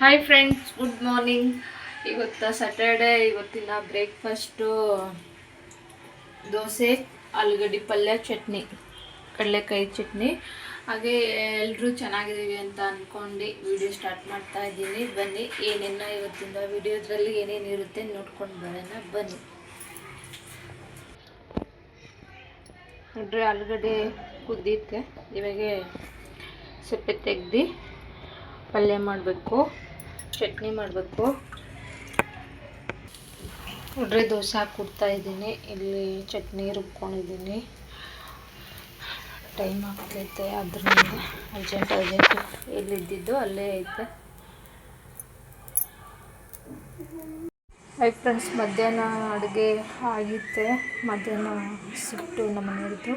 Hi friends, good morning. ಇವತ್ತು Saturday. ಇವತ್ತಿನ breakfast dosa, ಆಲೂಗಡ್ಡೆ ಪಲ್ಯ, ಚಟ್ನಿ, ಕಡಲೆಕಾಯಿ ಚಟ್ನಿ. ಹಾಗೆ ಎಲ್ಲರೂ ಚೆನ್ನಾಗಿದ್ದೀವಿ ಅಂತ ಅಂದ್ಕೊಂಡು ವಿಡಿಯೋ ಸ್ಟಾರ್ಟ್ ಮಾಡ್ತಾ ಇದ್ದೀನಿ. ಬನ್ನಿ, ಏನೇನು ಇವತ್ತಿನ ವಿಡಿಯೋದ್ರಲ್ಲಿ ಏನೇನು ಇರುತ್ತೆ ನೋಡ್ಕೊಂಡು ಬರೋಣ. ಬನ್ನಿ ನೋಡ್ರಿ, ಆಲೂಗಡ್ಡೆ ಕುದ್ದೈತೆ. ಇವಾಗ ಸಪ್ಪೆ ತೆಗ್ದು ಪಲ್ಯ ಮಾಡಬೇಕು, ಚಟ್ನಿ ಮಾಡಬೇಕು. ನೋಡ್ರಿ, ದೋಸೆ ಹಾಕ್ಕೊಡ್ತಾ ಇದ್ದೀನಿ. ಇಲ್ಲಿ ಚಟ್ನಿ ರುಬ್ಕೊಂಡಿದ್ದೀನಿ. ಟೈಮ್ ಆಗ್ತೈತೆ, ಅದ್ರಿಂದ ಅರ್ಜೆಂಟ್ ಎಲ್ಲಿದ್ದಿದ್ದು ಅಲ್ಲೇ ಐತೆ. ಹೈ ಫ್ರೆಂಡ್ಸ್, ಮಧ್ಯಾಹ್ನ ಅಡುಗೆ ಆಗಿತ್ತೆ. ಮಧ್ಯಾಹ್ನ ಸಿಟ್ಟು ನಮ್ಮ ಮನೆಯವ್ರದ್ದು,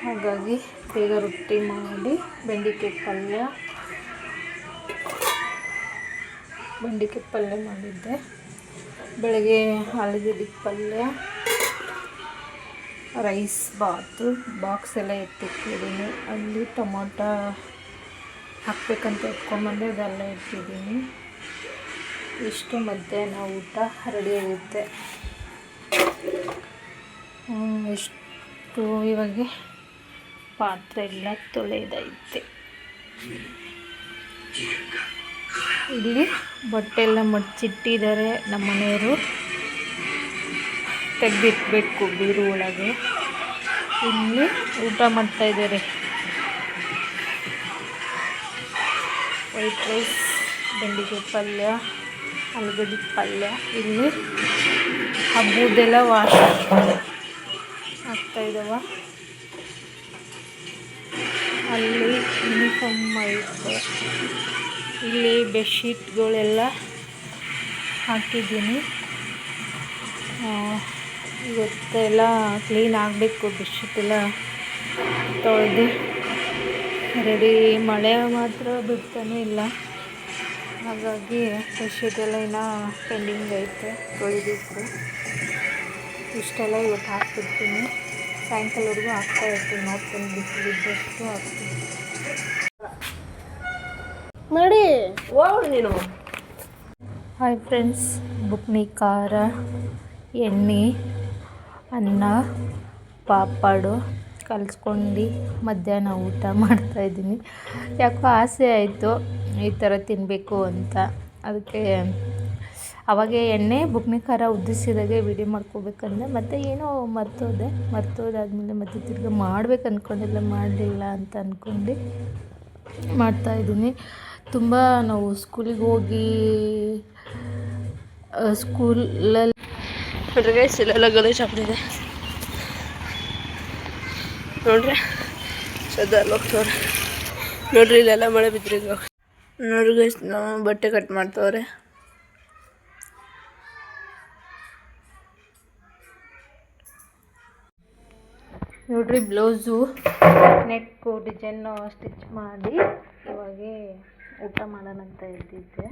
ಹಾಗಾಗಿ ಬೇಗ ರೊಟ್ಟಿ ಮಾಡಿ ಬೆಂಡೆಕಾಯಿ ಪಲ್ಯ ಮಾಡಿದ್ದೆ. ಬೆಳಗ್ಗೆ ಆಲೂಗಡ್ಡೆ ಪಲ್ಯ, ರೈಸ್, ಬಾಕ್ಸ್ ಎಲ್ಲ ಎತ್ತಿಟ್ಟಿದ್ದೀನಿ. ಅಲ್ಲಿ ಟೊಮೊಟೊ ಹಾಕ್ಬೇಕಂತ ಎತ್ಕೊಂಡ್ಬಂದೆ, ಅದೆಲ್ಲ ಇಟ್ಟಿದ್ದೀನಿ. ಇಷ್ಟು ಮಧ್ಯಾಹ್ನ ಊಟ ರೆಡಿ ಆಗುತ್ತೆ. ಇಷ್ಟು ಇವಾಗ ಪಾತ್ರೆ ಎಲ್ಲ ತೊಳೆದೈತೆ. ಇಲ್ಲಿ ಬಟ್ಟೆ ಎಲ್ಲ ಮಡ್ಚಿಟ್ಟಿದ್ದಾರೆ ನಮ್ಮ ಮನೆಯವರು, ತೆಗೆದಿಟ್ಬೇಕು ಬೀರು ಒಳಗೆ. ಇಲ್ಲಿ ಊಟ ಮಾಡ್ತಾಯಿದ್ದಾರೆ. ವೈಟ್ ರೈಸ್, ಬೆಂಡೆಕಾಯಿ ಪಲ್ಯ, ಆಲೂಗಡ್ಡೆ ಪಲ್ಯ. ಇಲ್ಲಿ ಹಬ್ಬದೆಲ್ಲ ವಾಶ್ ಆಗ್ತಾಯಿದ್ದಾವ. ಅಲ್ಲಿ ಯೂನಿಫಾರ್ಮ್ ಐತೆ. ಇಲ್ಲಿ ಬೆಡ್ಶೀಟ್ಗಳೆಲ್ಲ ಹಾಕಿದ್ದೀನಿ. ಇವತ್ತೆಲ್ಲ ಕ್ಲೀನ್ ಆಗಬೇಕು. ಬೆಡ್ಶೀಟೆಲ್ಲ ತೊಳೆದು ರೆಡಿ. ಮಳೆ ಮಾತ್ರ ಬಿಡ್ತಾನೆ ಇಲ್ಲ, ಹಾಗಾಗಿ ಬೆಡ್ಶೀಟೆಲ್ಲ ಇನ್ನೂ ಪೆಂಡಿಂಗ್ ಐತೆ, ತೊಳಿಬೇಕು. ಇಷ್ಟೆಲ್ಲ ಇವತ್ತು ಹಾಕ್ಬಿಡ್ತೀನಿ. ಸಾಯಂಕಾಲವರೆಗೂ ಹಾಕ್ತಾಯಿರ್ತೀನಿ. ನೋಡ್ತೀನಿ, ಬಿಸಿಲಿದ್ದಷ್ಟು ಹಾಕ್ತೀನಿ ಮಾಡಿ ನೀನು. ಹಾಯ್ ಫ್ರೆಂಡ್ಸ್, ಬುಕ್ನಿ ಖಾರ, ಎಣ್ಣೆ, ಅನ್ನ, ಪಾಪಡು ಕಲಿಸ್ಕೊಂಡು ಮಧ್ಯಾಹ್ನ ಊಟ ಮಾಡ್ತಾಯಿದ್ದೀನಿ. ಯಾಕೋ ಆಸೆ ಆಯಿತು ಈ ಥರ ತಿನ್ನಬೇಕು ಅಂತ. ಅದಕ್ಕೆ ಅವಾಗೆ ಎಣ್ಣೆ ಬುಕ್ನಿ ಖಾರ ಉದ್ದಿಸಿದಾಗೆ ವಿಡಿಯೋ ಮಾಡ್ಕೋಬೇಕಂದ್ರೆ ಮತ್ತೆ ಏನೋ ಮರ್ತೋದಾದ್ಮೇಲೆ ಮತ್ತೆ ತಿರ್ಗಿ ಮಾಡ್ಬೇಕು ಅಂದ್ಕೊಂಡಿಲ್ಲ, ಮಾಡಲಿಲ್ಲ ಅಂತ ಅಂದ್ಕೊಂಡು ಮಾಡ್ತಾಯಿದ್ದೀನಿ. ತುಂಬ ನಾವು ಸ್ಕೂಲಿಗೆ ಹೋಗಿ ಸ್ಕೂಲಲ್ಲಿ ಇಲ್ಲೆಲ್ಲ ಗಲೀಜು ಆಗ್ಬಿಟ್ಟಿದೆ ನೋಡ್ರಿ. ಸದ್ದಲ್ಲಿ ಹೋಗ್ತವ್ರೆ ನೋಡ್ರಿ, ಇಲ್ಲೆಲ್ಲ ಮಳೆ ಬಿದ್ದರೆ ನೋಡ್ರಿ ಗೈಸ್, ನಾವು ಬಟ್ಟೆ ಕಟ್ ಮಾಡ್ತವ್ರೆ. ನೋಡ್ರಿ, ಬ್ಲೌಸು ನೆಕ್ಕು ಡಿಸೈನು ಸ್ಟಿಚ್ ಮಾಡಿ ಇವಾಗ ಊಟ ಮಾಡೋಣ ಅಂತ ಇದ್ದಿದ್ದೆ.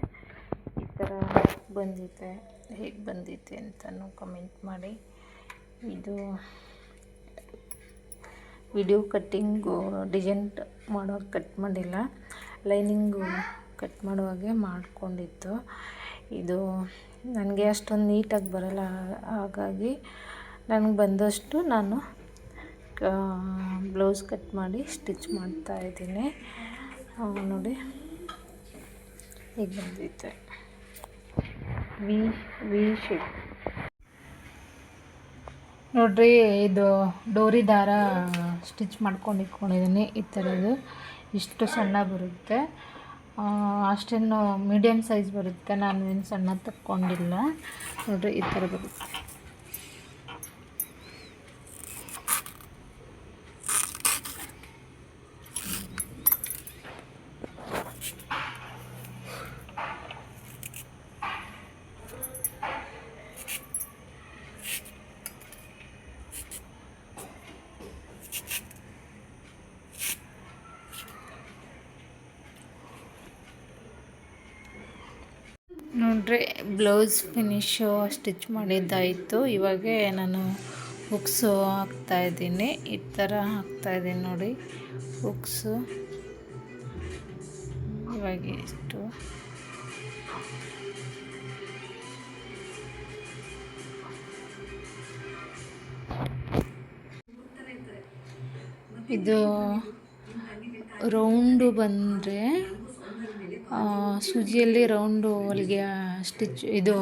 ಈ ಥರ ಬಂದಿದೆ. ಹೇಗೆ ಬಂದಿದೆ ಅಂತಲೂ ಕಮೆಂಟ್ ಮಾಡಿ. ಇದು ವಿಡಿಯೋ ಕಟ್ಟಿಂಗು ಡಿಸೈನ್ ಮಾಡುವಾಗ ಕಟ್ ಮಾಡಿಲ್ಲ, ಲೈನಿಂಗು ಕಟ್ ಮಾಡುವಾಗೆ ಮಾಡ್ಕೊಂಡಿತ್ತು. ಇದು ನನಗೆ ಅಷ್ಟೊಂದು ನೀಟಾಗಿ ಬರೋಲ್ಲ, ಹಾಗಾಗಿ ನನಗೆ ಬಂದಷ್ಟು ನಾನು ಬ್ಲೌಸ್ ಕಟ್ ಮಾಡಿ ಸ್ಟಿಚ್ ಮಾಡ್ತಾಯಿದ್ದೀನಿ. ನೋಡಿ ಈಗ ಬಂದೈತೆ ವಿ ಶೇಪ್. ನೋಡ್ರಿ, ಇದು ಡೋರಿ ದಾರ ಸ್ಟಿಚ್ ಮಾಡ್ಕೊಂಡು ಇಟ್ಕೊಂಡಿದ್ದೀನಿ. ಈ ಥರದ್ದು ಇಷ್ಟು ಸಣ್ಣ ಬರುತ್ತೆ, ಅಷ್ಟೇನು ಮೀಡಿಯಮ್ ಸೈಜ್ ಬರುತ್ತೆ. ನಾನು ಏನು ಸಣ್ಣ ತಕ್ಕೊಂಡಿಲ್ಲ. ನೋಡ್ರಿ, ಈ ಥರ ಬರುತ್ತೆ. ನೋಡ್ರಿ, ಬ್ಲೌಸ್ ಫಿನಿಶು ಸ್ಟಿಚ್ ಮಾಡಿದ್ದಾಯಿತು. ಇವಾಗ ನಾನು ಹುಕ್ಸು ಹಾಕ್ತಾಯಿದ್ದೀನಿ. ಈ ಥರ ಹಾಕ್ತಾಯಿದ್ದೀನಿ ನೋಡಿ ಹುಕ್ಸು. ಇವಾಗ ಇಷ್ಟು ಇದು ರೌಂಡು ಬಂದರೆ ಸೂಜಿಯಲ್ಲಿ ರೌಂಡು ಹೊಲಿಗೆ ಸ್ಟಿಚ್ ಇದು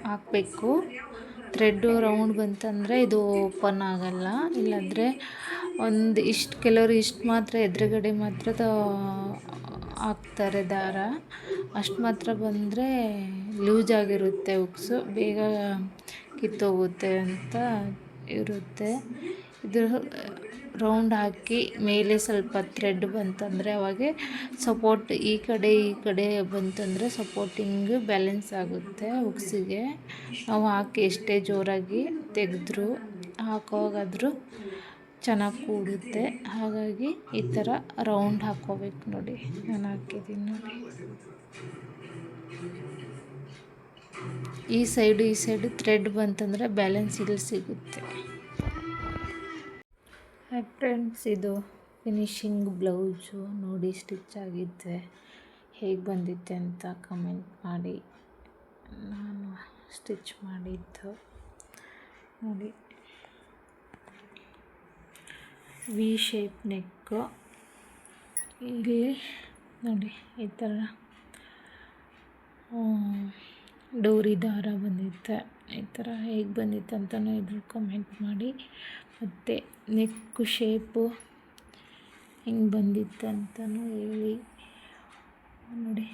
ಹಾಕಬೇಕು. ಥ್ರೆಡ್ಡು ರೌಂಡ್ ಬಂತಂದರೆ ಇದು ಓಪನ್ ಆಗಲ್ಲ. ಇಲ್ಲಾಂದರೆ ಒಂದು ಇಷ್ಟು ಕೆಲವರು ಇಷ್ಟು ಮಾತ್ರ ಎದುರುಗಡೆ ಮಾತ್ರ ಹಾಕ್ತಾರೆ ದಾರ. ಅಷ್ಟು ಮಾತ್ರ ಬಂದರೆ ಲೂಸ್ ಆಗಿರುತ್ತೆ, ಉಕ್ಸು ಬೇಗ ಕಿತ್ತೋಗುತ್ತೆ ಅಂತ ಇರುತ್ತೆ. ಇದು ರೌಂಡ್ ಹಾಕಿ ಮೇಲೆ ಸ್ವಲ್ಪ ಥ್ರೆಡ್ ಬಂತಂದರೆ ಅವಾಗೆ ಸಪೋರ್ಟ್ ಈ ಕಡೆ ಬಂತಂದರೆ ಸಪೋರ್ಟಿಂಗ್ ಬ್ಯಾಲೆನ್ಸ್ ಆಗುತ್ತೆ ಉಕ್ಸಿಗೆ. ನಾವು ಹಾಕಿ ಎಷ್ಟೇ ಜೋರಾಗಿ ತೆಗೆದ್ರೂ ಹಾಕೋವಾಗಾದರೂ ಚೆನ್ನಾಗಿ ಕೂಡುತ್ತೆ. ಹಾಗಾಗಿ ಈ ಥರ ರೌಂಡ್ ಹಾಕ್ಕೋಬೇಕು. ನೋಡಿ ನಾನು ಹಾಕಿದ್ದೀನಿ ನೋಡಿ. ಈ ಸೈಡು ಥ್ರೆಡ್ ಬಂತಂದರೆ ಬ್ಯಾಲೆನ್ಸ್ ಇಲ್ಲಿ ಸಿಗುತ್ತೆ. ಫ್ರೆಂಡ್ಸ್, ಇದು ಫಿನಿಶಿಂಗ್ ಬ್ಲೌಸು ನೋಡಿ. ಸ್ಟಿಚ್ ಆಗಿದ್ದೆ ಹೇಗೆ ಬಂದಿತ್ತೆ ಅಂತ ಕಮೆಂಟ್ ಮಾಡಿ. ನಾನು ಸ್ಟಿಚ್ ಮಾಡಿದ್ದು ನೋಡಿ. ವಿ ಶೇಪ್ ನೆಕ್ಕು. ಇಲ್ಲಿ ನೋಡಿ ಈ ಥರ ಡೋರಿ ದಾರ ಬಂದಿತ್ತೆ. ಈ ಥರ ಹೇಗೆ ಬಂದಿತ್ತು ಅಂತಲೂ ಇದ್ರ ಕಮೆಂಟ್ ಮಾಡಿ. ಮತ್ತು ನೆಕ್ಕು ಶೇಪು ಹೆಂಗೆ ಬಂದಿತ್ತು ಅಂತಲೂ ಹೇಳಿ. ನೋಡಿ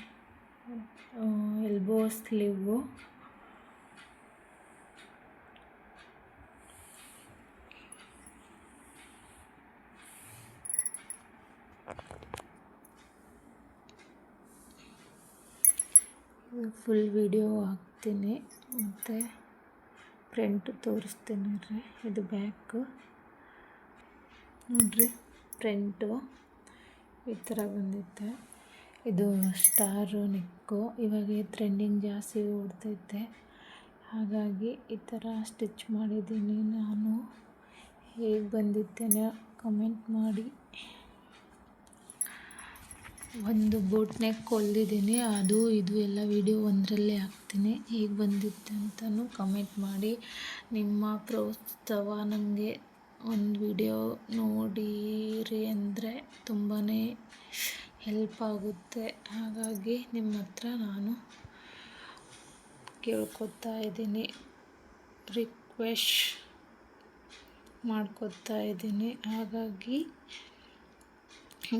ಎಲ್ಬೋ ಸ್ಲೀವು. ಫುಲ್ ವಿಡಿಯೋ ಹಾಕ್ತೀನಿ ಮತ್ತು ಫ್ರಂಟ್ ತೋರಿಸ್ತೀನಿ ರೀ. ಇದು ಬ್ಯಾಕು ನೋಡ್ರಿ. ಫ್ರಂಟು ಈ ಥರ ಬಂದಿತ್ತೆ. ಇದು ಸ್ಟಾರು ನೆಕ್ಕು. ಇವಾಗ ಟ್ರೆಂಡಿಂಗ್ ಜಾಸ್ತಿ ಓಡ್ತೈತೆ, ಹಾಗಾಗಿ ಈ ಥರ ಸ್ಟಿಚ್ ಮಾಡಿದ್ದೀನಿ ನಾನು. ಹೇಗೆ ಬಂದಿತ್ತೇನೋ ಕಮೆಂಟ್ ಮಾಡಿ. ಒಂದು ಬೋಟ್ ನೆಕ್ ಹೊಲ್ದಿದ್ದೀನಿ, ಅದು ಇದು ಎಲ್ಲ ವೀಡಿಯೋ ಒಂದರಲ್ಲೇ ಹಾಕ್ತೀನಿ. ಹೇಗೆ ಬಂದಿತ್ತು ಅಂತಲೂ ಕಮೆಂಟ್ ಮಾಡಿ. ನಿಮ್ಮ ಪ್ರೋತ್ಸಾಹ ನನಗೆ ಒಂದು ವಿಡಿಯೋ ನೋಡಿರಿ ಅಂದರೆ ತುಂಬಾ ಹೆಲ್ಪ್ ಆಗುತ್ತೆ. ಹಾಗಾಗಿ ನಿಮ್ಮ ಹತ್ರ ನಾನು ಕೇಳ್ಕೊತಾ ಇದ್ದೀನಿ, ರಿಕ್ವೆಸ್ಟ್ ಮಾಡ್ಕೊತಾ ಇದ್ದೀನಿ. ಹಾಗಾಗಿ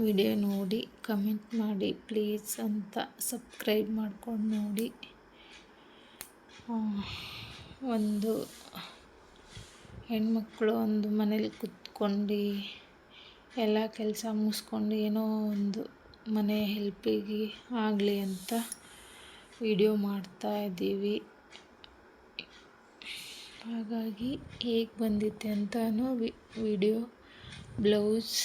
ವಿಡಿಯೋ ನೋಡಿ ಕಮೆಂಟ್ ಮಾಡಿ ಪ್ಲೀಸ್ ಅಂತ. ಸಬ್ಸ್ಕ್ರೈಬ್ ಮಾಡ್ಕೊಂಡು ನೋಡಿ. ಒಂದು ಹೆಣ್ಮಕ್ಳು ಒಂದು ಮನೇಲಿ ಕುತ್ಕೊಂಡು ಎಲ್ಲ ಕೆಲಸ ಮುಗಿಸ್ಕೊಂಡು ಏನೋ ಒಂದು ಮನೆ ಹೆಲ್ಪಿಗೆ ಆಗಲಿ ಅಂತ ವಿಡಿಯೋ ಮಾಡ್ತಾಯಿದ್ದೀವಿ. ಹಾಗಾಗಿ ಹೇಗೆ ಬಂದಿತ್ತೆ ಅಂತಲೂ ವಿಡಿಯೋ ಬ್ಲೌಸ್